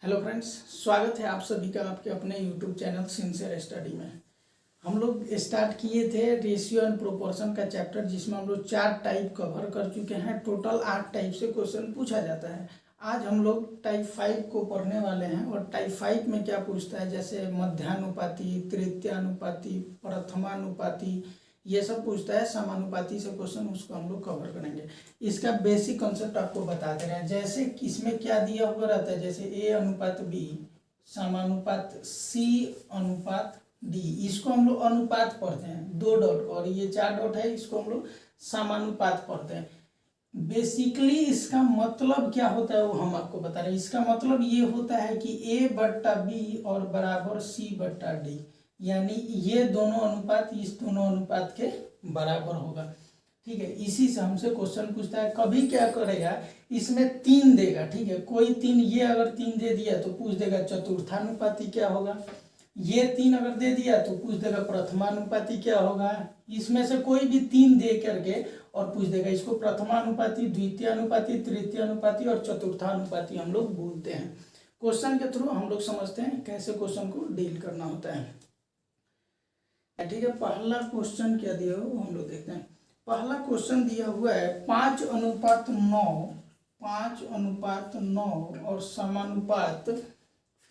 Hello friends, स्वागत है आप सभी का आपके अपने यूट्यूब चैनल सिंसियर स्टडी में। हम लोग स्टार्ट किए थे रेशियो एंड प्रोपोर्शन का चैप्टर, जिसमें हम लोग 4 टाइप कवर कर चुके हैं। टोटल 8 टाइप से क्वेश्चन पूछा जाता है। आज हम लोग टाइप 5 को पढ़ने वाले हैं। और टाइप 5 में क्या पूछता है, जैसे मध्यानुपाती, तृतीयानुपाती, प्रथमानुपाती, ये सब पूछता है। समानुपाती से क्वेश्चन, उसको हम लोग कवर करेंगे। इसका बेसिक कॉन्सेप्ट आपको बता दे रहे हैं। जैसे इसमें क्या दिया हुआ रहता है, जैसे ए अनुपात बी समानुपात सी अनुपात डी, इसको हम लोग अनुपात पढ़ते हैं 2 डॉट, और ये 4 डॉट है, इसको हम लोग समानुपात पढ़ते हैं। बेसिकली इसका मतलब क्या होता है वो हम आपको बता रहे हैं। इसका मतलब ये होता है कि ए बट्टा बी और बराबर सी बट्टा डी, यानी ये दोनों अनुपात इस दोनों अनुपात के बराबर होगा। ठीक है, इसी से हमसे क्वेश्चन पूछता है। कभी क्या करेगा, इसमें 3 देगा। ठीक है, कोई 3, ये अगर 3 दे दिया तो पूछ देगा चतुर्थानुपाती क्या होगा। ये 3 अगर दे दिया तो पूछ देगा प्रथमानुपाती क्या होगा। इसमें से कोई भी 3 दे करके और पूछ देगा। इसको प्रथमानुपाती, द्वितीयानुपाती, तृतीयानुपाती और चतुर्थानुपाती हम लोग बोलते हैं। क्वेश्चन के थ्रू हम लोग समझते हैं कैसे क्वेश्चन को डील करना होता है। ठीक है, पहला क्वेश्चन क्या दिया हो हम लोग देखते हैं। पहला क्वेश्चन दिया हुआ है 5:9, 5:9 और समानुपात,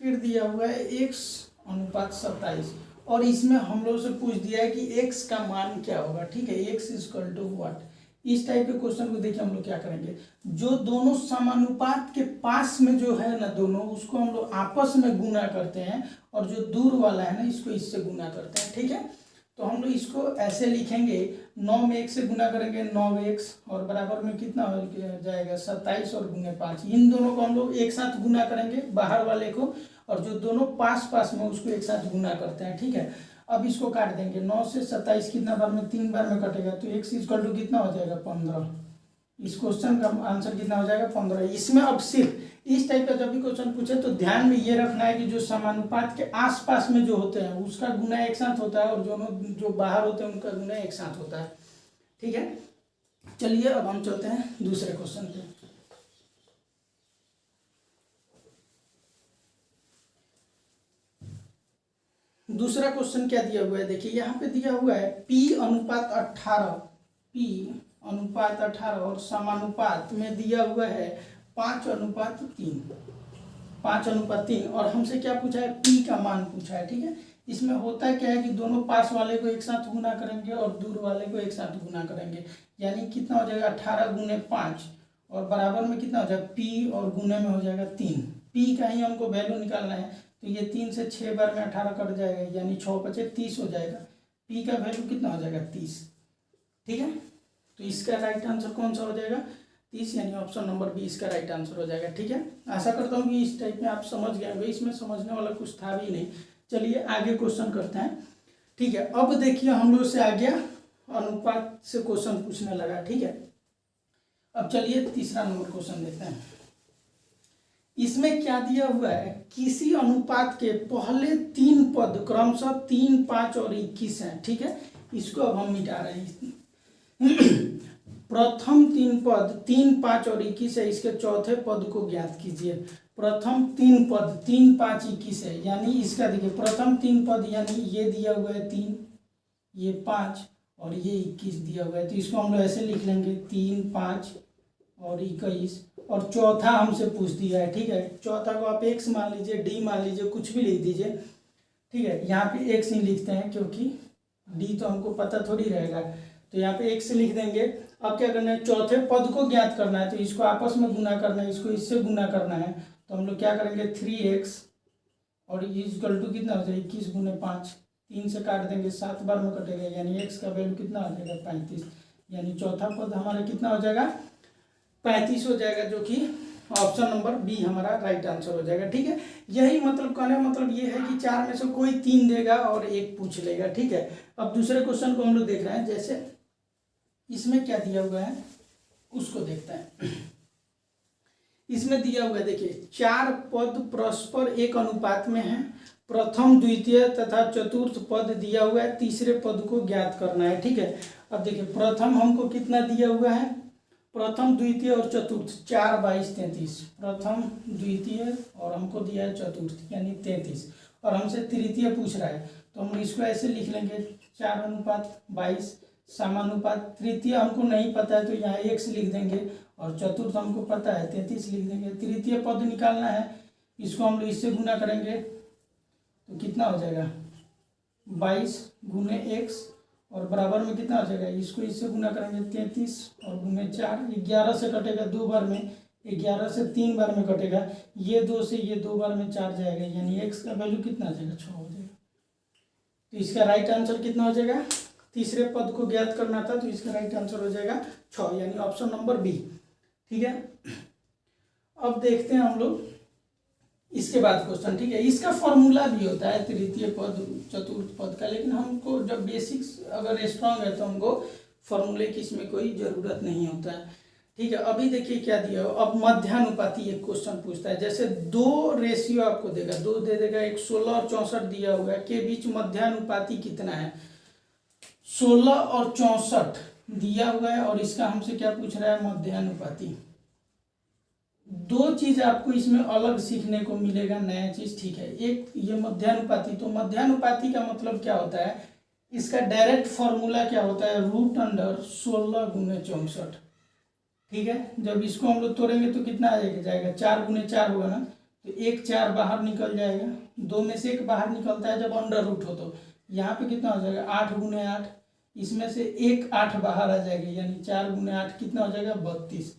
फिर दिया हुआ है x:27, और इसमें हम लोग से पूछ दिया है कि x का मान क्या होगा। ठीक है, x इक्वल टू व्हाट। इस टाइप के क्वेश्चन को देखिए हम लोग क्या करेंगे, जो दोनों समानुपात के पास में जो है ना दोनों, उसको हम लोग आपस में गुना करते हैं, और जो दूर वाला है ना इसको इससे गुना करते हैं। ठीक है, तो हम लोग इसको ऐसे लिखेंगे, 9 में 1 से गुना करेंगे 9x, और बराबर में कितना हो जाएगा 27, और गुने 5। इन दोनों को हम लोग एक साथ गुना करेंगे, बाहर वाले को, और जो दोनों पास पास में उसको एक साथ गुना करते हैं। ठीक है, अब इसको काट देंगे। 9 से 27 कितना बार में, 3 बार में कटेगा, तो x इक्वल टू कितना हो जाएगा 15। इस क्वेश्चन का आंसर कितना हो जाएगा 15। इसमें अब सिर्फ इस टाइप का जब भी क्वेश्चन पूछे तो ध्यान में ये रखना है कि जो समानुपात के आसपास में जो होते हैं उसका गुना एक साथ होता है, और जो बाहर होते हैं उनका गुना एक साथ होता है। ठीक है, चलिए अब हम चलते हैं दूसरे क्वेश्चन पे। दूसरा क्वेश्चन क्या दिया हुआ है, देखिए यहाँ पे दिया हुआ है P:18, P:18 और समानुपात में दिया हुआ है 5:3, 5:3, और हमसे क्या पूछा है, P का मान पूछा है। ठीक है, इसमें होता क्या है कि दोनों पास वाले को एक साथ गुना करेंगे और दूर वाले को एक साथ गुना करेंगे, यानी कितना हो जाएगा 18 गुने 5, और बराबर में कितना हो जाएगा P, और गुने में हो जाएगा 3। P का ही हमको वैल्यू निकालना है, तो ये 3 से 6 बार में 18 कट जाएगा, यानी 6 × 5 = 30 हो जाएगा। P का वैल्यू कितना हो जाएगा 30। ठीक है, तो इसका राइट आंसर कौन सा हो जाएगा 30, यानी ऑप्शन नंबर बी इसका राइट आंसर हो जाएगा। ठीक है, आशा करता हूँ कि इस टाइप में आप समझ गए होंगे। इसमें समझने वाला कुछ था भी नहीं। चलिए आगे क्वेश्चन करते हैं। ठीक है, अब देखिए हम लोग से आ गया अनुपात से क्वेश्चन पूछने लगा। ठीक है, अब चलिए तीसरा नंबर क्वेश्चन देखते हैं। इसमें क्या दिया हुआ है, किसी अनुपात के पहले 3 पद क्रमशः 3, 5 और 21 हैं। ठीक है, इसको अब हम मिटा रहे हैं। प्रथम 3 पद 3, 5 और 21 है, इसके चौथे पद को ज्ञात कीजिए। प्रथम 3 पद 3, 5, 21 है, यानी इसका देखिए प्रथम 3 पद, यानी ये दिया हुआ है 3, ये 5 और ये 21 दिया हुआ है, तो इसको हम लोग ऐसे लिख लेंगे 3, 5 और 21, और चौथा हमसे पूछ दिया है। ठीक है, चौथा को आप x मान लीजिए, d मान लीजिए, कुछ भी लिख दीजिए। ठीक है, यहाँ पे x नहीं लिखते हैं क्योंकि d तो हमको पता थोड़ी रहेगा, तो यहाँ पे x लिख देंगे। अब क्या करना है, चौथे पद को ज्ञात करना है, तो इसको आपस में गुना करना है, इसको इससे गुना करना है, तो हम लोग क्या करेंगे 3x, और इक्वल टू कितना हो जाएगा 21 गुने 5, 3 से काट देंगे 7 बार में कटेगा, यानी x का वैल्यू कितना हो जाएगा 35, यानी चौथा पद हमारा कितना हो जाएगा 35 हो जाएगा, जो कि ऑप्शन नंबर बी हमारा राइट आंसर हो जाएगा। ठीक है, यही मतलब कहने का मतलब ये है कि 4 में से कोई 3 देगा और 1 पूछ लेगा। ठीक है, अब दूसरे क्वेश्चन को हम लोग देख रहे हैं। जैसे इसमें क्या दिया हुआ है उसको देखते हैं। इसमें दिया हुआ है, देखिए 4 पद परस्पर एक अनुपात में है। प्रथम, द्वितीय तथा चतुर्थ पद दिया हुआ है, तीसरे पद को ज्ञात करना है। ठीक है, अब देखिए प्रथम हमको कितना दिया हुआ है, प्रथम द्वितीय और चतुर्थ 4, 22, 33, प्रथम द्वितीय और हमको दिया है चतुर्थ यानी 33, और हमसे तृतीय पूछ रहा है तो हम इसको ऐसे लिख लेंगे 4:22, समानुपात। तृतीय हमको नहीं पता है तो यहाँ x लिख देंगे, और चतुर्थ हमको पता है 33 लिख देंगे। तृतीय पद निकालना है, इसको हम लोग इससे गुना करेंगे तो कितना हो जाएगा 22 गुने x, और बराबर में कितना हो जाएगा, इसको इससे गुना करेंगे 33 और गुने 4, 11 से कटेगा 2 बार में, 11 से 3 बार में कटेगा, ये 2 से ये 2 बार में 4 जाएगा, यानी x का वैल्यू कितना आ जाएगा 6 हो जाएगा। तो इसका राइट आंसर कितना हो जाएगा, तीसरे पद को ज्ञात करना था तो इसका राइट आंसर हो जाएगा 6, यानी ऑप्शन नंबर बी। ठीक है, अब देखते हैं हम लोग इसके बाद क्वेश्चन। ठीक है, इसका फॉर्मूला भी होता है तृतीय पद चतुर्थ पद का, लेकिन हमको जब बेसिक्स अगर स्ट्रांग है तो हमको फॉर्मूले की इसमें कोई ज़रूरत नहीं होता है। ठीक है, अभी देखिए क्या दिया हो। अब मध्यानुपाती एक क्वेश्चन पूछता है, जैसे 2 रेशियो आपको देगा, 2 दे देगा, एक 16 और 64 दिया हुआ है, के बीच मध्यानुपाती कितना है, 16 और 64 दिया हुआ है, और इसका हमसे क्या पूछ रहा है, मध्यानुपाती। 2 चीज आपको इसमें अलग सीखने को मिलेगा, नया चीज। ठीक है, एक ये मध्यानुपाती, तो मध्यानुपाती का मतलब क्या होता है, इसका डायरेक्ट फॉर्मूला क्या होता है, √16 गुने 64। ठीक है, जब इसको हम लोग तोड़ेंगे तो कितना आ जाएगा 4 गुने 4 होगा ना, तो 1 4 बाहर निकल जाएगा, 2 में से 1 बाहर निकलता है जब अंडर रूट हो, तो यहाँ पे कितना हो जाएगा 8 गुने 8, इसमें से 1 8 बाहर आ जाएगा, यानी 4 गुने 8 कितना हो जाएगा 32,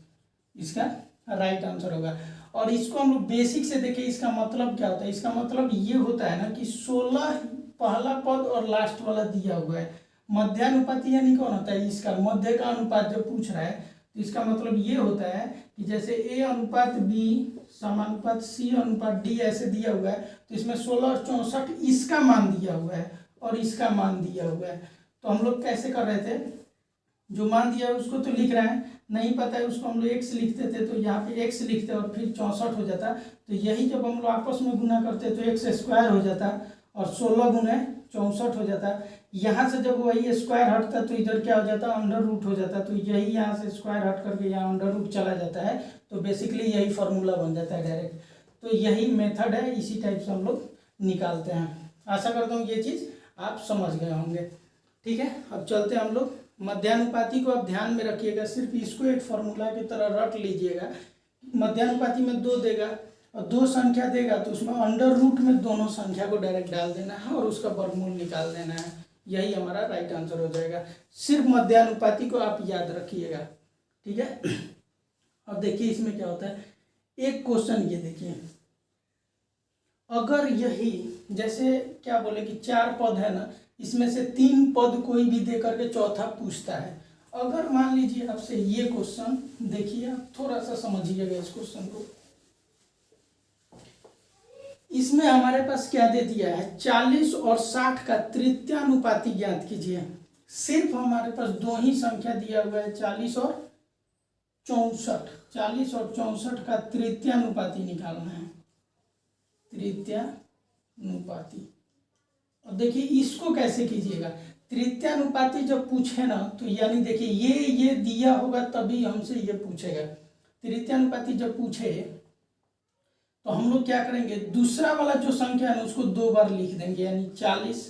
इसका राइट आंसर होगा। और इसको हम लोग बेसिक से देखें, इसका मतलब क्या होता है, इसका मतलब ये होता है ना कि 16 पहला पद और लास्ट वाला दिया हुआ है। मध्यानुपाती यानी कौन होता है, इसका मध्य का अनुपात जब पूछ रहा है तो इसका मतलब ये होता है कि जैसे a अनुपात b समानुपात c अनुपात d ऐसे दिया हुआ है, तो इसमें 16 और 64 इसका मान दिया हुआ है और इसका मान दिया हुआ है। तो हम लोग कैसे कर रहे थे, जो मान दिया है उसको तो लिख रहे हैं, नहीं पता है उसको हम लोग x लिखते थे, तो यहाँ पे x लिखते और फिर 64 हो जाता, तो यही जब हम लोग आपस में गुना करते तो x² हो जाता और 16 गुने 64 हो जाता। यहाँ से जब वही स्क्वायर हटता तो इधर क्या हो जाता, अंडर रूट हो जाता, तो यही यहाँ से स्क्वायर हट करके यहाँ अंडर रूट चला जाता है, तो बेसिकली यही फॉर्मूला बन जाता है डायरेक्ट। तो यही मेथड है, इसी टाइप से हम लोग निकालते हैं। आशा करता हूँ ये चीज़ आप समझ गए होंगे। ठीक है, अब चलते हैं हम लोग मध्यानुपाती को। आप ध्यान में रखिएगा, सिर्फ इसको एक फॉर्मूला की तरह रट लीजिएगा। मध्यानुपाती में 2 देगा और 2 संख्या देगा तो उसमें अंडर रूट में दोनों संख्या को डायरेक्ट डाल देना है और उसका वर्गमूल निकाल देना है, यही हमारा राइट आंसर हो जाएगा। सिर्फ मध्यानुपाती को आप याद रखिएगा। ठीक है, अब देखिए इसमें क्या होता है, एक क्वेश्चन ये देखिए, अगर यही जैसे क्या बोले कि 4 पद है ना, इसमें से 3 पद कोई भी दे करके चौथा पूछता है। अगर मान लीजिए आपसे ये क्वेश्चन, देखिए आप थोड़ा सा समझिएगा इस क्वेश्चन को, इसमें हमारे पास क्या दे दिया है, 40 और 60 का तृतीयानुपाती ज्ञात कीजिए। सिर्फ हमारे पास 2 ही संख्या दिया हुआ है, 40 और 64। 40 और 64 का तृतीयानुपाती निकालना है, तृतीयानुपाती। और देखिए इसको कैसे कीजिएगा, तृतीयानुपाती जब पूछे ना तो यानी देखिए ये दिया होगा तभी हमसे ये पूछेगा। तृतीयानुपाती जब पूछे तो हम लोग क्या करेंगे, दूसरा वाला जो संख्या है ना उसको 2 बार लिख देंगे, यानी 40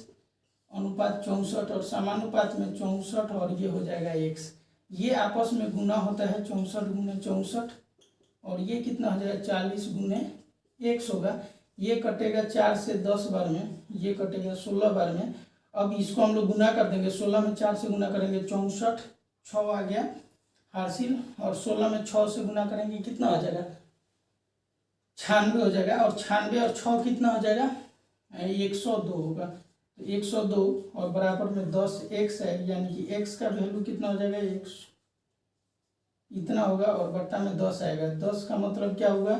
अनुपात 64 और समानुपात में 64 और ये हो जाएगा x। ये आपस में गुना होता है 64 गुने 64 और ये कितना हो जाएगा 40 गुने x होगा। ये कटेगा 4 से 10 बार में, ये कटेगा 16 बार में। अब इसको हम लोग गुना कर देंगे, 16 में 4 से गुना करेंगे 64, 6 आ गया हासिल, और 16 में 6 से गुना करेंगे कितना हो जाएगा 96 हो जाएगा, और 96 और 6 कितना हो जाएगा 102 होगा। तो 102 और बराबर में 10 x है, यानी कि x का वैल्यू कितना हो जाएगा 100 इतना होगा, और बट्टा में 10 आएगा। 10 का मतलब क्या हुआ,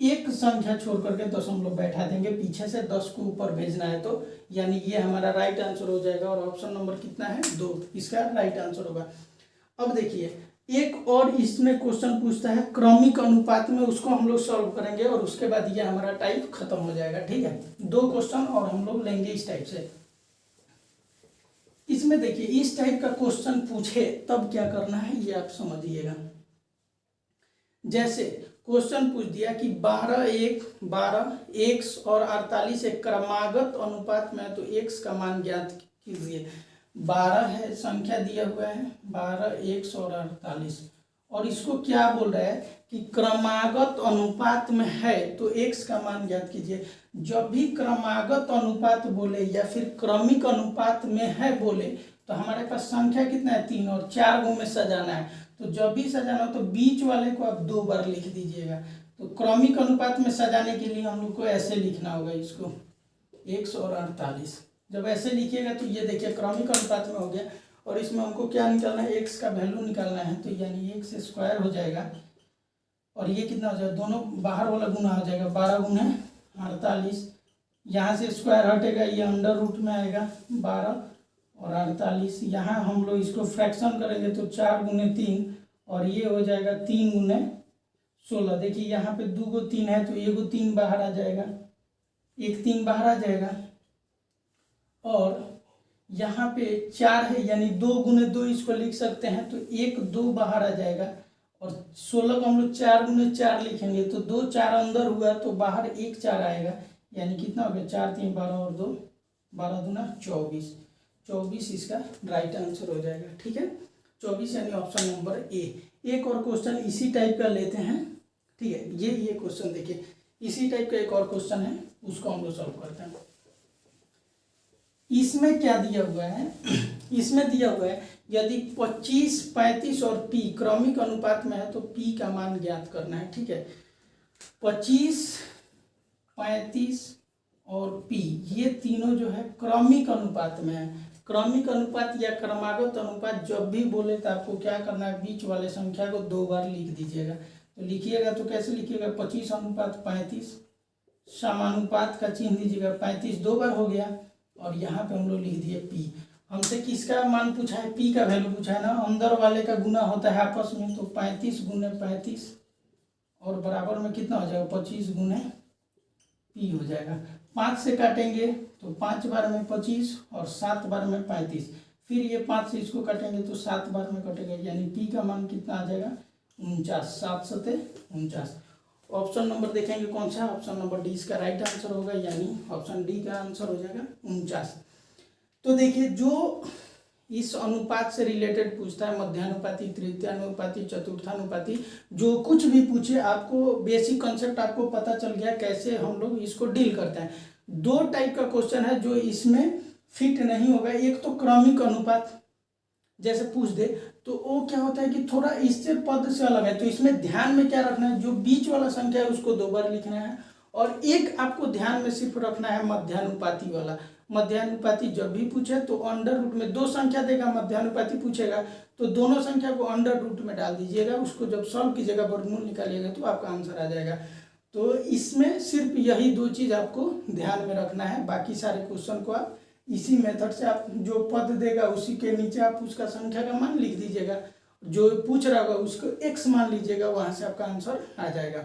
एक संख्या छोड़ करके दशमलव बैठा देंगे, पीछे से 10 को ऊपर भेजना है, तो यानी ये हमारा राइट आंसर हो जाएगा। और ऑप्शन नंबर कितना है 2, इसका राइट आंसर होगा। अब देखिए एक और इसमें क्वेश्चन पूछता है क्रमिक अनुपात में, उसको हम लोग सॉल्व करेंगे और उसके बाद ये हमारा टाइप खत्म हो जाएगा। ठीक है, 2 क्वेश्चन और हम लोग लेंगे इस टाइप से। इसमें देखिए इस टाइप का क्वेश्चन पूछे तब क्या करना है ये आप समझिएगा। जैसे क्वेश्चन पूछ दिया कि 12 x और 48 एक क्रमागत अनुपात में है, तो x का मान ज्ञात कीजिए। 12 है संख्या दिया हुआ है, 12 x और 48, और इसको क्या बोल रहा है कि क्रमागत अनुपात में है तो x का मान ज्ञात कीजिए। जब भी क्रमागत अनुपात बोले या फिर क्रमिक अनुपात में है बोले तो हमारे पास संख्या कितना है 3 और 4 गुण में सजाना है। तो जब भी सजाना हो तो बीच वाले को आप 2 बार लिख दीजिएगा। तो क्रमिक अनुपात में सजाने के लिए हम लोग को ऐसे लिखना होगा इसको, x और 48। जब ऐसे लिखिएगा तो ये देखिए क्रमिक अनुपात में हो गया, और इसमें हमको क्या निकालना है, x का वैल्यू निकालना है। तो यानी x स्क्वायर हो जाएगा, और ये कितना हो जाएगा, दोनों बाहर वाला गुना हो जाएगा, 12 गुना 48, यहाँ से स्क्वायर हटेगा, ये अंडर रूट में आएगा 12 और 48। यहाँ हम लोग इसको फ्रैक्शन करेंगे तो 4 गुने 3, और ये हो जाएगा 3 गुने 16। देखिए यहाँ पे 2 को 3 है तो 1 को 3 बाहर आ जाएगा, 1 3 बाहर आ जाएगा, और यहाँ पे 4 है यानी 2 गुने 2 इसको लिख सकते हैं, तो 1 2 बाहर आ जाएगा, और 16 को हम लोग 4 गुने 4 लिखेंगे तो 2 4 अंदर हुआ तो बाहर 1 4 आएगा, यानी कितना हो गया 4 3 12 और 2 12 दूना 24। 24 इसका राइट आंसर हो जाएगा। ठीक है, 24 यानी ऑप्शन नंबर ए। एक और क्वेश्चन इसी टाइप का लेते हैं। ठीक है, ये क्वेश्चन देखिए, इसी टाइप का एक और क्वेश्चन है, उसको हम लोग सॉल्व करते हैं। इसमें क्या दिया हुआ है, इसमें दिया हुआ है यदि 25 35 और p क्रमिक अनुपात में है तो p का मान ज्ञात करना है। ठीक है, 25 35 और p ये तीनों जो है क्रमिक अनुपात में है। क्रमिक अनुपात या क्रमागत अनुपात जब भी बोले तो आपको क्या करना है, बीच वाले संख्या को 2 बार लिख दीजिएगा। तो लिखिएगा तो कैसे लिखिएगा, 25 अनुपात 35, समानुपात का चिन्ह दीजिएगा, 35 2 बार हो गया, और यहाँ पे हम लोग लिख दिए p। हमसे किसका मान पूछा है, p का वैल्यू पूछा है ना, अंदर वाले का गुना होता है आपस में, तो 35 गुने 35 और बराबर में कितना हो जाएगा 25 गुने p हो जाएगा। 5 से काटेंगे तो 5 बार में 25 और 7 बार में 35, फिर ये 5 से इसको काटेंगे तो 7 बार में कटेगा, यानी p का मान कितना आ जाएगा 49, 7 सते 49। ऑप्शन नंबर देखेंगे कौन सा, ऑप्शन नंबर डी इसका राइट आंसर होगा, यानी ऑप्शन डी का आंसर हो जाएगा 49। तो देखिए जो इस अनुपात से रिलेटेड पूछता है, मध्यानुपाती, तृतीयानुपाती, चतुर्थानुपाती, जो कुछ भी पूछे आपको बेसिक कंसेप्ट आपको पता चल गया कैसे हम लोग इसको डील करते हैं। 2 टाइप का क्वेश्चन है जो इसमें फिट नहीं होगा। एक तो क्रमिक अनुपात जैसे पूछ दे तो वो क्या होता है कि थोड़ा इससे पद से अलग है, तो इसमें ध्यान में क्या रखना है, जो बीच वाला संख्या है उसको 2 बार लिखना है, और एक आपको ध्यान में सिर्फ रखना है मध्यानुपाती वाला। मध्यानुपाती जब भी पूछे तो अंडर रूट में 2 संख्या देगा, मध्यानुपाती पूछेगा तो दोनों संख्या को अंडर रूट में डाल दीजिएगा, उसको जब सॉल्व कीजिएगा वर्गमूल निकालिएगा तो आपका आंसर आ जाएगा। तो इसमें सिर्फ यही 2 चीज़ आपको ध्यान में रखना है, बाकी सारे क्वेश्चन को आप इसी मेथड से आप जो पद देगा उसी के नीचे आप उसका संख्या का मान लिख दीजिएगा, जो पूछ रहा होगा उसको x मान लीजिएगा, वहाँ से आपका आंसर आ जाएगा।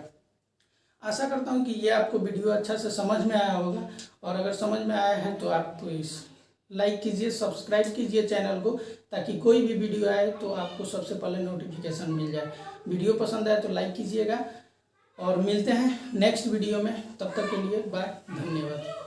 आशा करता हूँ कि ये आपको वीडियो अच्छा से समझ में आया होगा, और अगर समझ में आया है तो आप इस लाइक कीजिए, सब्सक्राइब कीजिए चैनल को, ताकि कोई भी वीडियो आए तो आपको सबसे पहले नोटिफिकेशन मिल जाए। वीडियो पसंद आए तो लाइक कीजिएगा, और मिलते हैं नेक्स्ट वीडियो में, तब तक के लिए बाय, धन्यवाद।